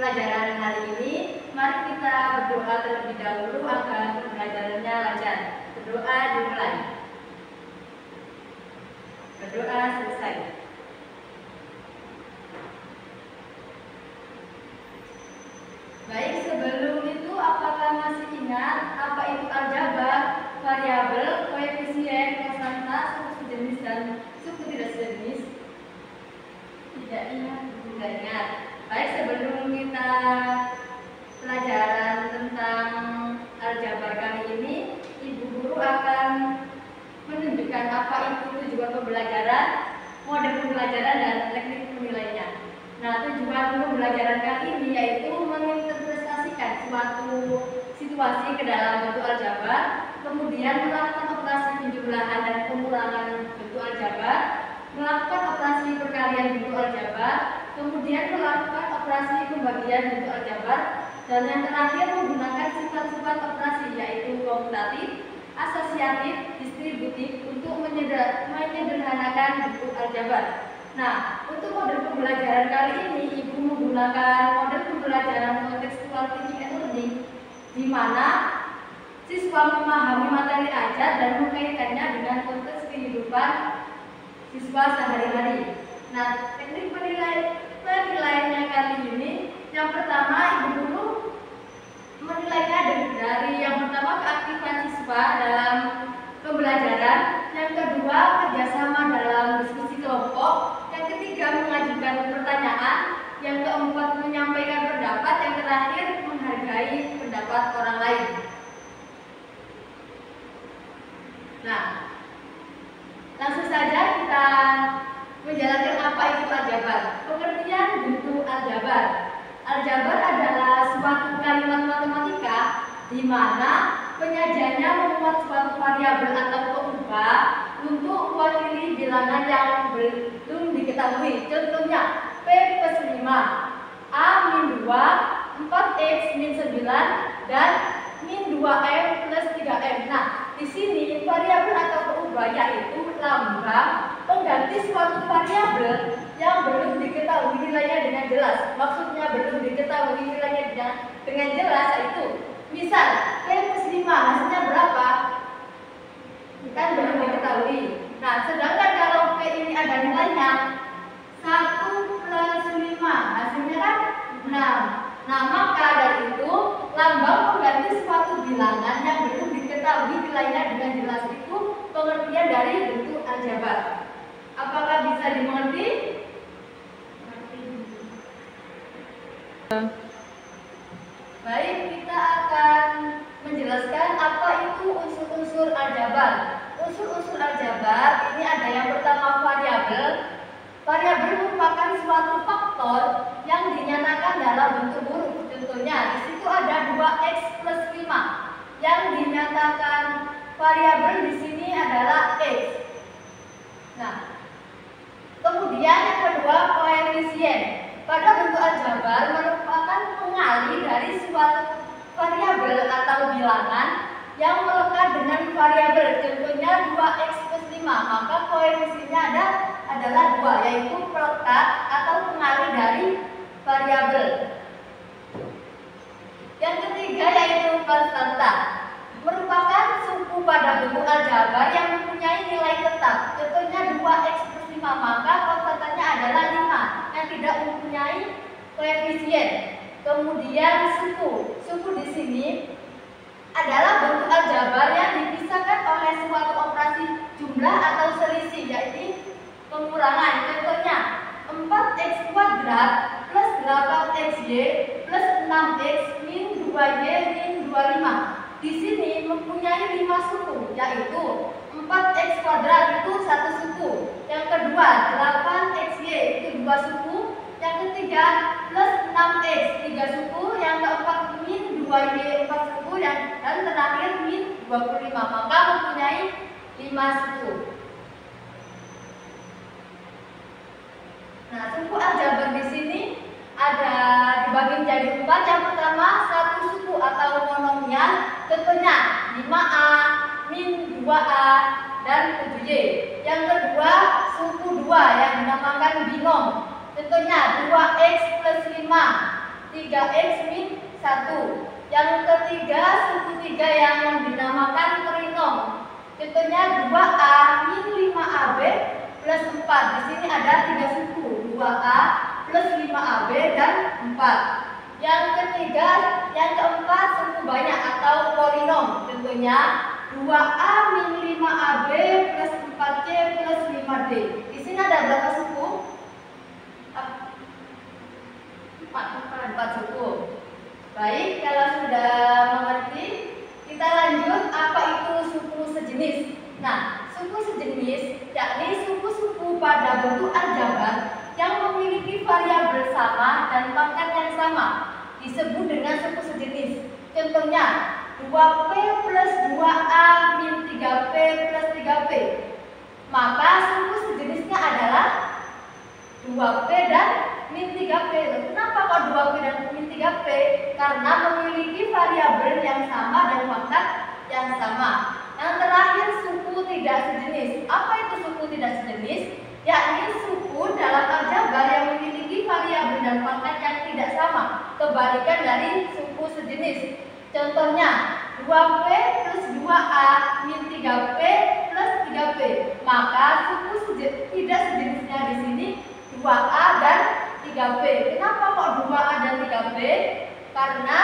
pelajaran hari ini. Mari kita berdoa terlebih dahulu agar pembelajarannya lancar. Berdoa dimulai. Berdoa selesai. Baik, sebelum itu apakah masih ingat apa itu aljabar, variabel, koefisien, konstanta, suku sejenis dan suku tidak sejenis? Tidak ingat, tidak ingat. Baik, sebelum kita pelajaran tentang aljabar kali ini, Ibu Guru akan menunjukkan apa itu tujuan pembelajaran, model pembelajaran dan teknik penilaiannya. Nah, tujuan pembelajaran kali ini yaitu menginterpretasikan suatu situasi ke dalam bentuk aljabar, kemudian melakukan operasi penjumlahan dan pengurangan bentuk aljabar, melakukan operasi perkalian bentuk aljabar, kemudian melakukan operasi pembagian bentuk aljabar, dan yang terakhir menggunakan sifat-sifat operasi yaitu komutatif, asosiatif, distributif untuk menyederhanakan bentuk aljabar. Nah, untuk model pembelajaran kali ini, Ibu menggunakan model pembelajaran kontekstual teaching and learning, di mana siswa memahami materi ajar dan mengaitkannya dengan konteks kehidupan siswa sehari-hari. Nah, teknik penilaiannya kali ini, yang pertama Ibu Guru menilainya dari yang pertama keaktifan siswa dalam pembelajaran, yang kedua kerjasama dalam diskusi kelompok, yang ketiga mengajukan pertanyaan, yang keempat menyampaikan pendapat, yang terakhir menghargai pendapat orang lain. Nah, langsung saja kita menjelaskan apa itu aljabar. Pengertian bentuk aljabar. Aljabar adalah suatu kalimat matematika di mana penyajiannya memuat suatu variabel atau pengubah untuk mewakili bilangan yang belum diketahui. Contohnya P plus 5, A min 2, 4X min 9, dan min 2M plus 3M. Nah, di sini variabel atau pengubah yaitu lambang pengganti suatu variabel yang belum diketahui nilainya dengan jelas. Maksudnya belum diketahui nilainya dengan jelas itu. Misal, P plus 5 hasilnya berapa? Kan belum diketahui. Nah, sedangkan kalau P ini ada nilainya 1 plus 5 hasilnya kan 6. Nah, maka dari itu lambang pengganti suatu bilangan yang belum diketahui nilainya dengan jelas itu pengertian dari bentuk aljabar. Apakah bisa dimengerti? Baik, kita akan menjelaskan apa itu unsur-unsur aljabar. Unsur-unsur aljabar ini ada yang pertama variabel. Variabel merupakan suatu faktor yang dinyatakan dalam bentuk huruf. Contohnya, di situ ada 2x plus 5. Yang dinyatakan variabel di sini adalah x. Nah, kemudian yang kedua koefisien. Pada bentuk aljabar merupakan pengali dari suatu variabel atau bilangan yang melekat dengan variabel. Contohnya 2x plus 5, maka koefisiennya adalah 2, yaitu pelekat atau pengali dari variabel. Yang ketiga yaitu konstanta, merupakan suku pada bentuk aljabar yang mempunyai nilai tetap. Contohnya 2x plus 5, maka konstantanya adalah 5 yang tidak mempunyai koefisien. Kemudian suku. Suku di sini adalah bentuk aljabar yang dipisahkan oleh suatu operasi jumlah atau selisih, yaitu pengurangan. Contohnya 4x kuadrat plus 8xy plus 6x min 2y min 25. Di sini mempunyai 5 suku, yaitu 4x kuadrat itu 1 suku, yang kedua 8xy itu 2 suku, yang ketiga plus 6x 3 suku, yang keempat min 2y 4 suku, dan terakhir min 25. Maka mempunyai 5 suku. Nah, suku aljabar di sini ada dibagi menjadi 4. Yang pertama satu suku atau monomial, contohnya 5a, min 2a, dan 7y. Yang kedua suku 2 yang dinamakan binom, contohnya 2x plus 5, 3 3x min 1. Yang ketiga, suku 3 yang dinamakan trinom. Contohnya 2a min 5ab plus 4. Di sini ada 3 suku, 2a plus 5ab dan 4. Yang ketiga, yang keempat, suku banyak atau polinom. Contohnya 2a min 5ab plus 4c plus 5d. Di sini ada berapa suku? 4 suku. Baik, kalau sudah mengerti, kita lanjut apa itu suku sejenis. Nah, suku sejenis yakni suku-suku pada bentuk aljabar yang memiliki variabel sama dan pangkat yang sama, disebut dengan suku sejenis. Contohnya 2p plus 2a min 3p plus 3p. Maka suku sejenisnya adalah 2p dan min 3p. Kenapa kok 2p dan min 3p? Karena memiliki variabel yang sama dan pangkat yang sama. Yang terakhir, suku tidak sejenis. Apa itu suku tidak sejenis? Yakni suku dalam aljabar yang memiliki variabel dan pangkat yang tidak sama, kebalikan dari suku sejenis. Contohnya 2p plus 2a min 3p plus 3p. Maka suku tidak sejenisnya di sini 2a dan 3p. Kenapa kok 2a dan 3p? Karena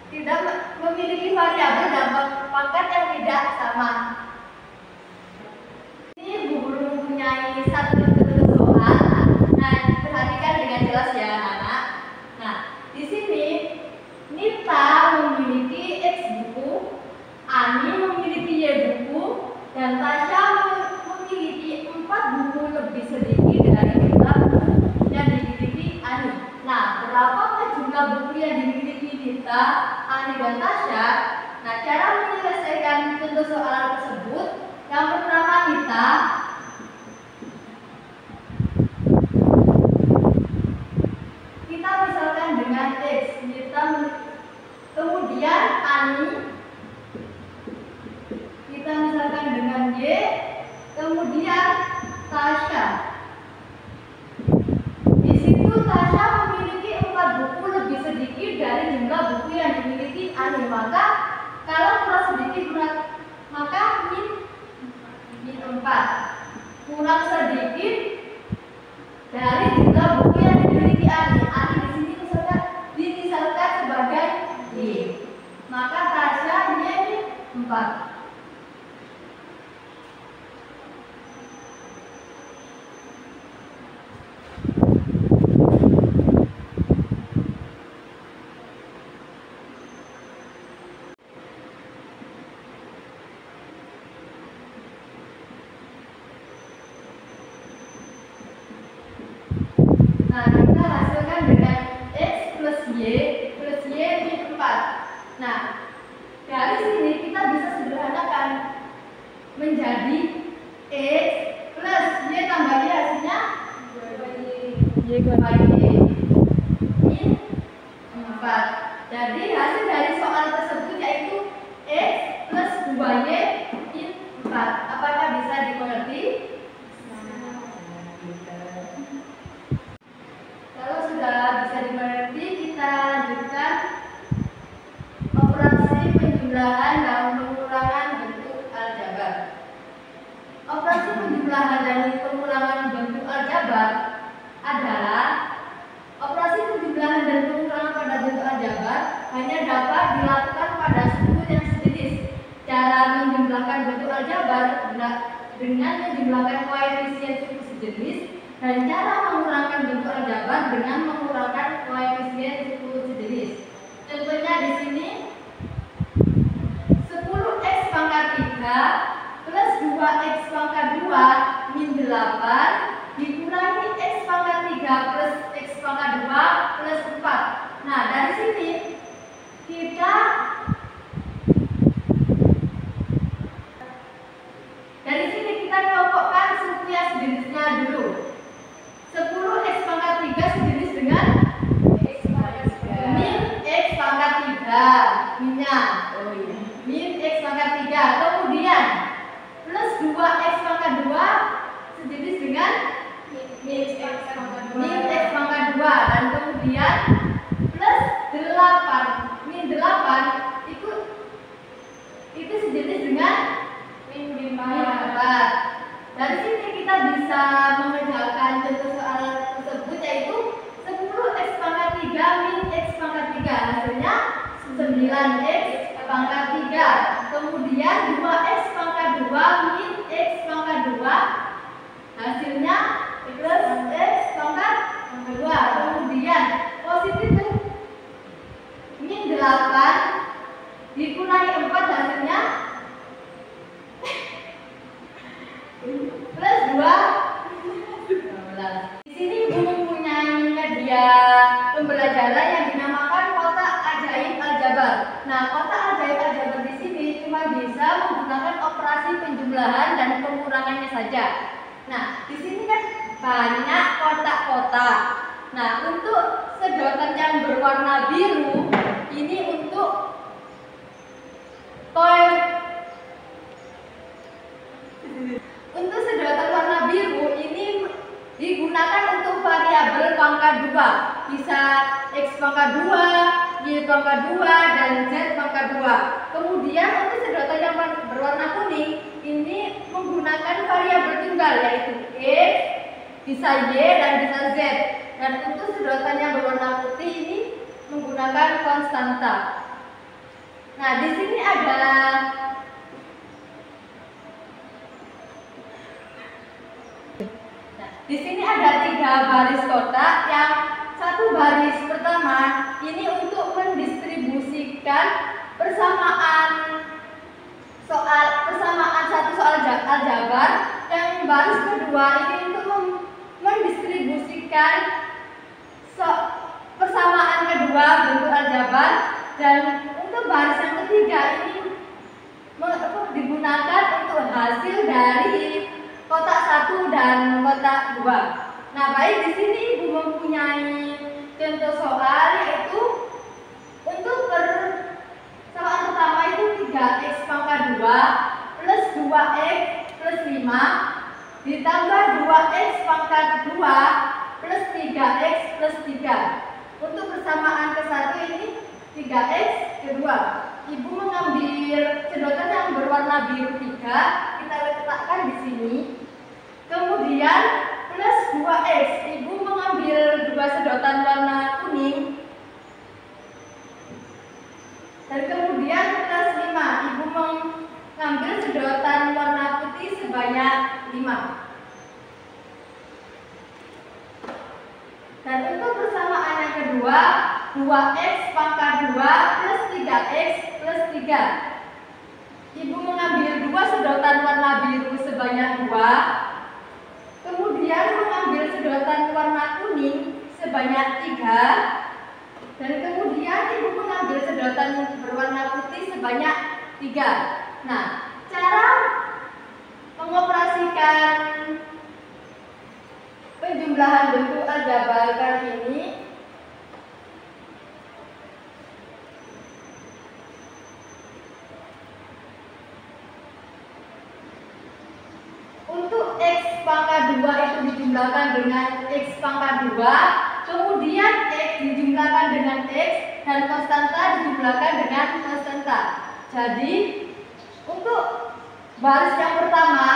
tidak memiliki variabel dan pangkat yang tidak sama. Ini Bu Guru mempunyai satu soal. Nah, perhatikan dengan jelas ya anak-anak. Nah, di sini Nita memiliki X buku, Ani memiliki Y buku, dan Tasya memiliki 4 buku lebih sedikit dari jumlah buku yang dimiliki Ani. Nah, berapakah jumlah buku yang dimiliki Nita, Ani, dan Tasya? Nah, cara menyelesaikan contoh soal tersebut, yang pertama Nita kita misalkan dengan X, Nita, kemudian Ani kita misalkan dengan Y, kemudian Tasya. Di situ Tasya memiliki 4 buku lebih sedikit dari jumlah buku yang dimiliki Ani. Maka kalau kurang sedikit maka min 4 kurang sedikit dari jumlah buku yang dimiliki Ani. Ani di sini dimisalkan sebagai Y. Maka Tasya Y 4. Nah, kita hasilkan dengan X plus Y min 4. Nah, dari sini kita bisa sederhanakan menjadi X plus Y tambah Y, hasilnya Y min 4. Jadi hasil dari soal tersebut yaitu X plus 2Y min 4. Apakah bisa dimengerti? Kalau sudah bisa dimengerti, kita lanjutkan operasi penjumlahan dan pengurangan bentuk aljabar. Operasi penjumlahan dan pengurangan bentuk aljabar adalah operasi penjumlahan dan pengurangan pada bentuk aljabar hanya dapat dilakukan pada suku yang sejenis. Cara menjumlahkan bentuk aljabar dengan menjumlahkan koefisien suku sejenis, dan cara mengurangkan bentuk aljabar dengan mengurangkan koefisien suku sejenis. Contohnya di sini 10x pangkat 3 plus 2x pangkat 2 min 8 dikurangi x pangkat 3 plus x pangkat 2 plus 4. Nah, dari sini kita kelompokkan suku yang sejenisnya dulu. 10x pangkat 3 sejenis dengan min x pangkat 3 minnya min x pangkat 3, kemudian plus 2x pangkat 2 sejenis dengan min x pangkat 2, dan kemudian plus 8. Min 8 itu sejenis dengan min 4. Dari sini kita bisa mengerjakan contoh soal tersebut, yaitu 10x pangkat 3 min x pangkat 3. Hasilnya 9x pangkat 3. Kemudian 2x pangkat 2 min x pangkat 2. Hasilnya plus x pangkat 2. Kemudian positif min 8 dikurangi 4, hasilnya plus 2. Di sini Ibu mempunyai media pembelajaran yang dinamakan kotak ajaib aljabar. Nah, kotak ajaib aljabar di sini cuma bisa menggunakan operasi penjumlahan dan pengurangannya saja. Nah, di sini kan banyak kotak-kotak. Nah, untuk sedotan yang berwarna biru ini untuk sedotan warna biru ini digunakan untuk variabel pangkat 2. Bisa x pangkat 2, y pangkat 2, dan z pangkat 2. Kemudian untuk sedotan yang berwarna kuning ini menggunakan variabel tunggal, yaitu x, bisa y, dan bisa z. Dan untuk sedotan yang berwarna putih ini menggunakan konstanta. Nah, di sini ada tiga baris kotak. Yang satu baris pertama ini untuk mendistribusikan persamaan satu soal aljabar. Yang baris kedua ini untuk mendistribusikan persamaan kedua bentuk aljabar. Dan untuk baris yang ketiga ini digunakan untuk hasil dari kotak 1 dan kotak 2. Nah, baik, di sini Ibu mempunyai contoh soal, yaitu untuk persamaan pertama itu 3x pangkat 2 plus 2x plus 5 ditambah 2x pangkat 2 plus 3x plus 3. Untuk persamaan ke-1 ini 3x kedua. Ibu mengambil sedotan yang berwarna biru 3, kita letakkan di sini. Kemudian plus 2x, Ibu mengambil dua sedotan warna kuning. Dan kemudian plus 5, Ibu mengambil sedotan warna putih sebanyak 5. Dan untuk persamaan yang kedua, 2x pangkat 2 plus 3x plus 3. Ibu mengambil dua sedotan warna biru sebanyak 2. Kemudian mengambil sedotan warna kuning sebanyak 3. Dan kemudian Ibu mengambil sedotan berwarna putih sebanyak 3. Nah, cara mengoperasikan penjumlahan bentuk aljabar kali ini, untuk x pangkat 2 itu dijumlahkan dengan x pangkat 2, kemudian x dijumlahkan dengan x, dan konstanta dijumlahkan dengan konstanta. Jadi untuk baris yang pertama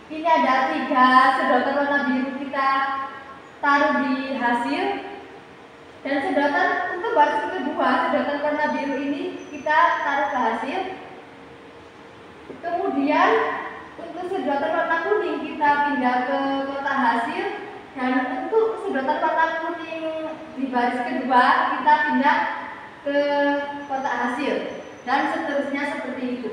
ini ada 3 sedotan warna biru, kita taruh di hasil. Dan sedotan untuk baris kedua, sedotan warna biru ini kita taruh ke hasil. Kemudian untuk sedotan warna kuning kita pindah ke kotak hasil. Dan untuk sedotan warna kuning di baris kedua kita pindah ke kotak hasil. Dan seterusnya seperti itu.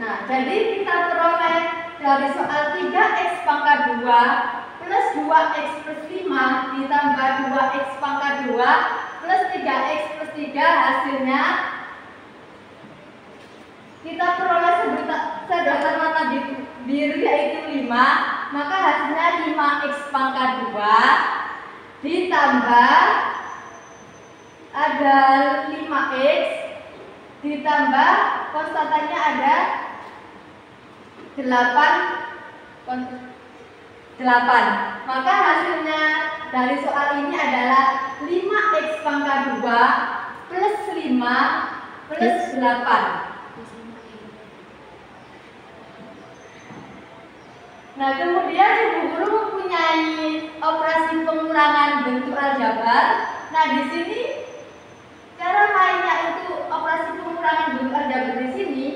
Nah, jadi kita peroleh dari soal 3x pangkat 2 plus 2x plus 5 ditambah 2x pangkat 2 plus 3x plus 3, hasilnya kita peroleh sedotan warna biru yaitu 5, maka hasilnya 5x pangkat 2 ditambah ada 5x ditambah konstantanya ada 8 8. Maka hasilnya dari soal ini adalah 5x pangkat 2 plus 5 plus 8. Nah, kemudian Ibu Guru mempunyai operasi pengurangan bentuk aljabar. Nah, di sini cara mainnya untuk operasi pengurangan bentuk aljabar di sini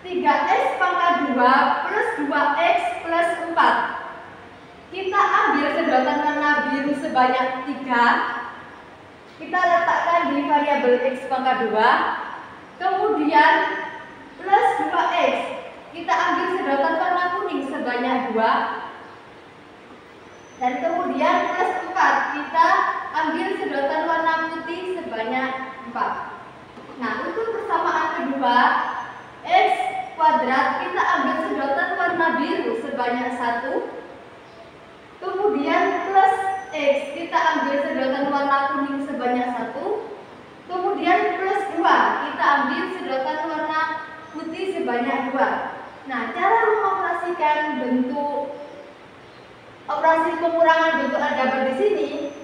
3x pangkat 2 plus 2x plus 4. Kita ambil sedotan warna biru sebanyak 3. Kita letakkan di variabel x pangkat 2. Kemudian plus 2x. Kita ambil sedotan warna kuning sebanyak 2. Dan kemudian plus 4. Kita ambil sedotan warna putih sebanyak 4. Nah, untuk persamaan kedua, x kuadrat kita ambil sedotan warna biru sebanyak 1. Kemudian plus x kita ambil sedotan warna kuning sebanyak 1. Kemudian plus 2 kita ambil sedotan warna putih sebanyak 2. Nah, cara mengoperasikan bentuk operasi pengurangan bentuk aljabar di sini,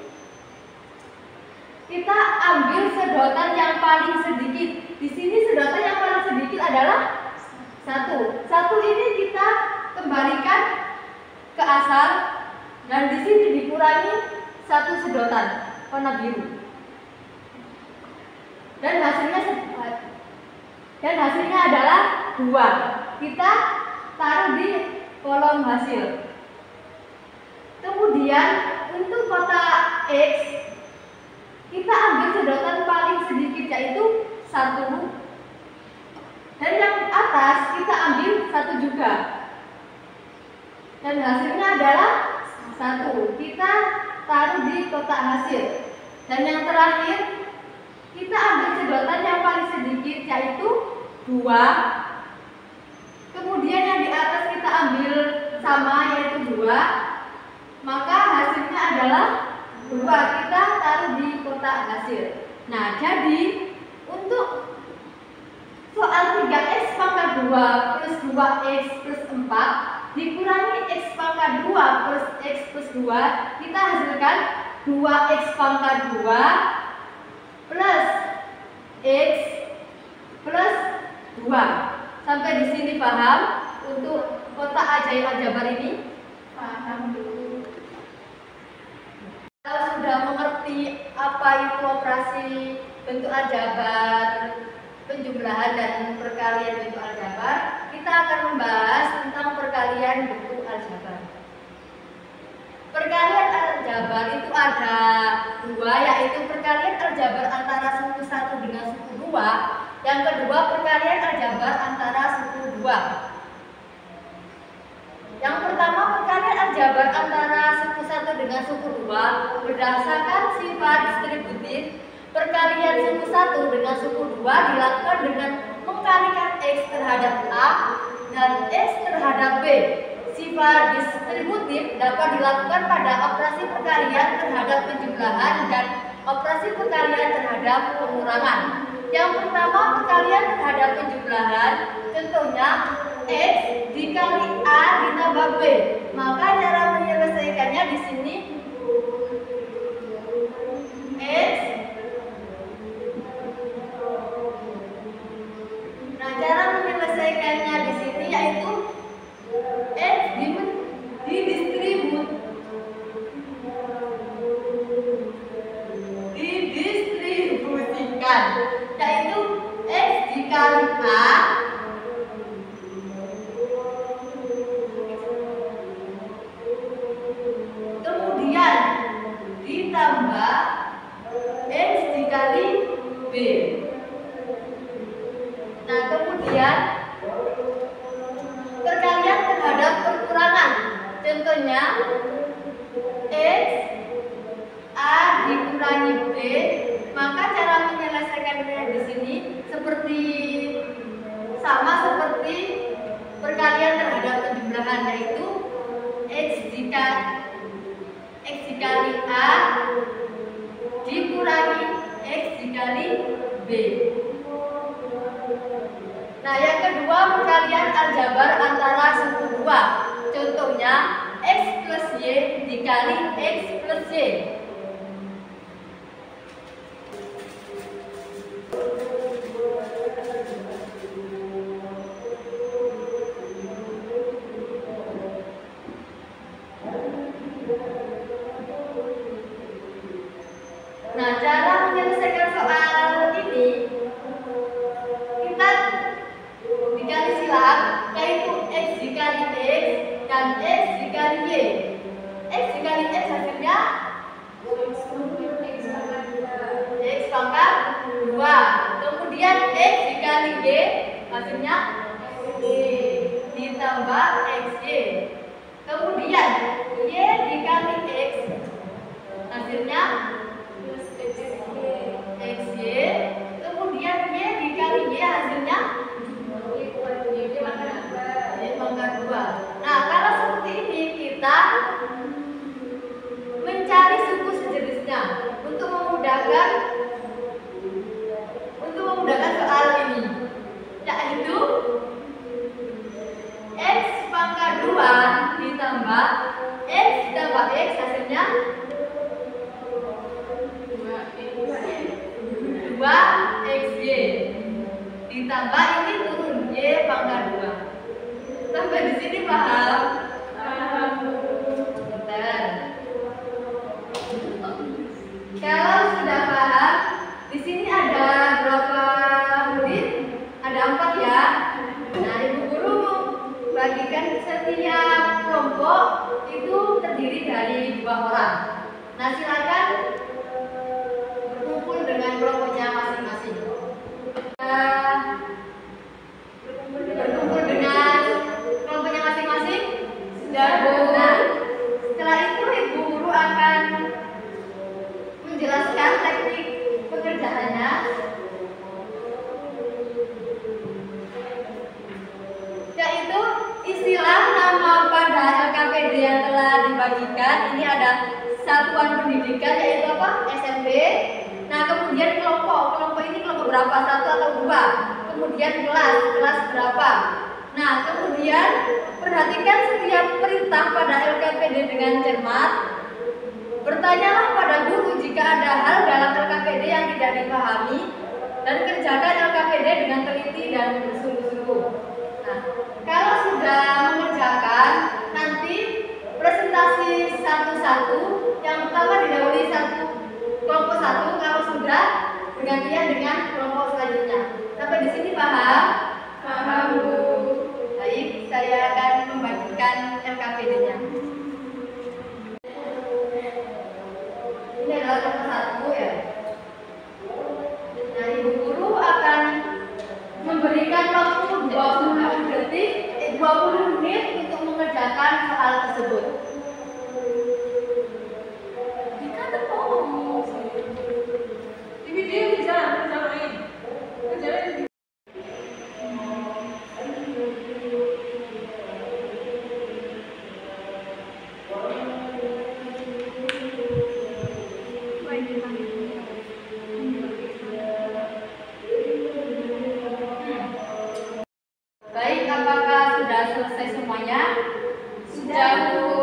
kita ambil sedotan yang paling sedikit. Di sini sedotan yang paling sedikit adalah 1. 1 ini kita kembalikan ke asal dan di sini dikurangi 1 sedotan warna biru. Dan hasilnya adalah 2. Kita taruh di kolom hasil. Kemudian untuk kotak X kita ambil sedotan paling sedikit yaitu 1. Dan yang atas kita ambil 1 juga. Dan hasilnya adalah 1. Kita taruh di kotak hasil. Dan yang terakhir kita ambil sedotan yang paling sedikit yaitu 2. Kemudian yang di atas kita ambil sama yaitu 2. Maka hasilnya adalah 2. Kita taruh di kotak hasil. Nah, jadi untuk soal 3x pangkat 2 plus 2x plus 4 dikurangi x pangkat 2 plus x plus 2, kita hasilkan 2x pangkat 2 plus x plus 2. Sampai di sini paham untuk kotak ajaib aljabar ini? Paham dulu. Kalau sudah mengerti apa itu operasi bentuk aljabar, penjumlahan dan perkalian bentuk aljabar, kita akan membahas tentang perkalian bentuk aljabar. Perkalian aljabar itu ada 2, yaitu perkalian aljabar antara suku 1 dengan suku 2. Yang kedua, perkalian aljabar antara suku 2. Yang pertama, perkalian aljabar antara suku 1 dengan suku 2 berdasarkan sifat distributif. Perkalian suku 1 dengan suku 2 dilakukan dengan mengkalikan x terhadap A dan x terhadap B. Sifat distributif dapat dilakukan pada operasi perkalian terhadap penjumlahan dan operasi perkalian terhadap pengurangan. Yang pertama, perkalian terhadap penjumlahan, contohnya x dikali A ditambah B. Maka cara menyelesaikannya di sini x. Nah, cara menyelesaikannya di sini yaitu x didistribusikan, yaitu x dikali A kemudian ditambah x dikali B. Nah, kemudian perkalian terhadap perkurangan, contohnya x A dikurangi B. Maka cara menyelesaikannya di sini sama seperti perkalian terhadap penjumlahan, yaitu x dikali A dikurangi x dikali B. Nah, yang kedua kedua, perkalian aljabar antara suku dua. Contohnya x plus y dikali x plus y. Nah, cara menyelesaikan soal ini kita dikali silang, yaitu x dikali x dan x dikali y. X dikali x hasilnya x pangkat 2. Kemudian x dikali y hasilnya y ditambah xy. Kemudian y dikali x hasilnya xy. Kemudian y dikali y hasilnya y pangkat 2. Nah, kalau seperti ini kita mencari suku sejenisnya untuk memudahkan soal ini, yaitu x pangkat 2 ditambah x ditambah x hasilnya 2xy ditambah ini turun y pangkat 2. Sampai di sini paham? Bentar. Kalau sudah paham, di sini ada berapa murid? Ada 4 ya. Nah, ibu guru bagikan setiap kelompok itu terdiri dari 2 orang. Nah, silakan berkumpul dengan kelompoknya masing-masing. Berkumpul dengan kelompoknya masing-masing. Sudah, Bu. Nah, setelah itu ibu guru akan menjelaskan teknik pekerjaannya. Yaitu istilah nama pada LKPD yang telah dibagikan. Ini ada satuan pendidikan, yaitu apa? SMP. Nah, kemudian kelompok ini kelompok berapa? 1 atau 2. Kemudian kelas berapa. Nah, kemudian perhatikan setiap perintah pada LKPD dengan cermat. Bertanyalah pada guru jika ada hal dalam LKPD yang tidak dipahami, dan kerjakan LKPD dengan teliti dan bersungguh-sungguh. Nah, kalau sudah mengerjakan, nanti presentasi satu-satu. Yang pertama didahului kelompok 1, kalau sudah bergantian dengan kelompok selanjutnya. Sampai di sini paham? Paham, Bu. Baik, saya akan membagikan LKPD-nya. Ini adalah kelompok 1 ya. Nah, ibu guru akan memberikan waktu 20 menit untuk mengerjakan soal tersebut. Baik, apakah sudah selesai semuanya? Sudah, Bu.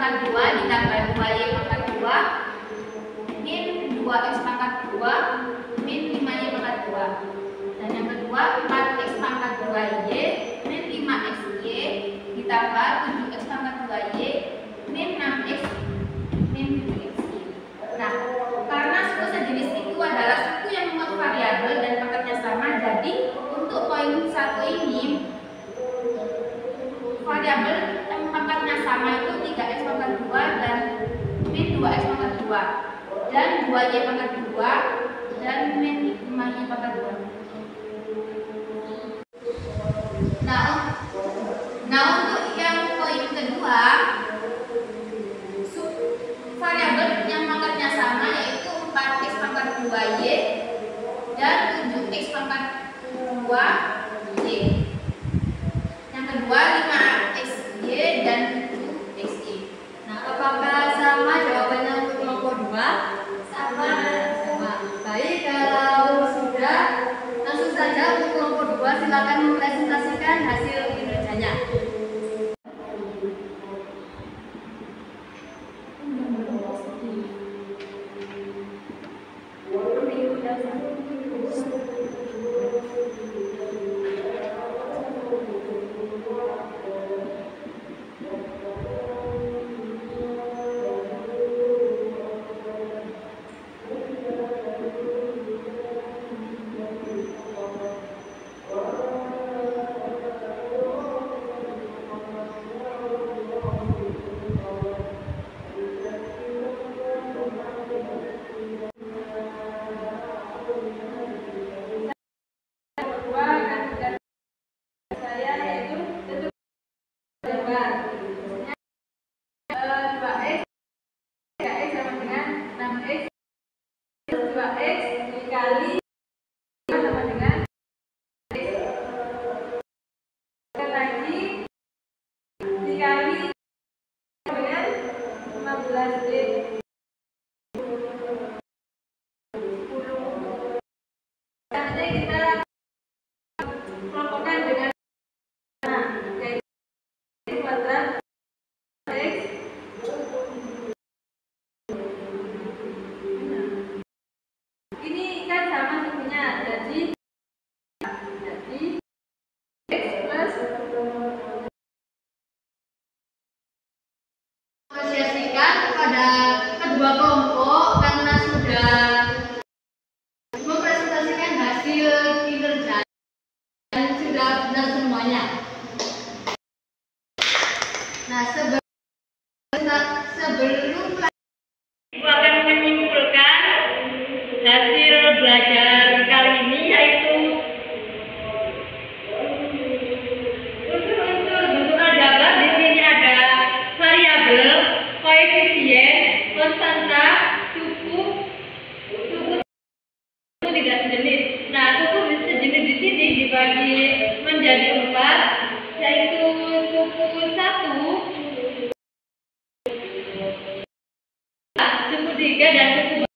pangkat 2 ditambah 2y pangkat 2 min 2x pangkat 2 min 5y pangkat 2. Dan yang kedua 4x pangkat 2y min 5xy ditambah 7x pangkat 2y min 6x min 7xy. Nah, karena suku sejenis itu adalah suku yang memuat variabel dan pangkatnya sama, jadi untuk poin 1 ini variabel yang pangkatnya sama itu 3x pangkat 2 dan min 2x pangkat 2 dan 2y pangkat 2 dan min 5y pangkat 2. Nah untuk yang poin kedua, variabel yang pangkatnya sama yaitu 4x pangkat 2y dan 7x pangkat 2y. Yang kedua 5xy dan 7xy. Nah, apakah sama jawabannya untuk kelompok 2? Sama. Baik, kalau sudah, langsung saja untuk kelompok 2 silakan mempresentasikan hasil kinerjanya. Apresiasikan kepada kedua kelompok karena sudah mempresentasikan hasil kinerja dan sudah benar semuanya. Nah, sebelum Ibu akan menyimpulkan hasil belajar kali ini, yaitu unsur-unsur bentuk aljabar. Di sini ada variabel, koefisien, konstanta, suku tidak sejenis. Nah, suku sejenis di sini dibagi menjadi 4, yaitu suku 1, suku 3 dan suku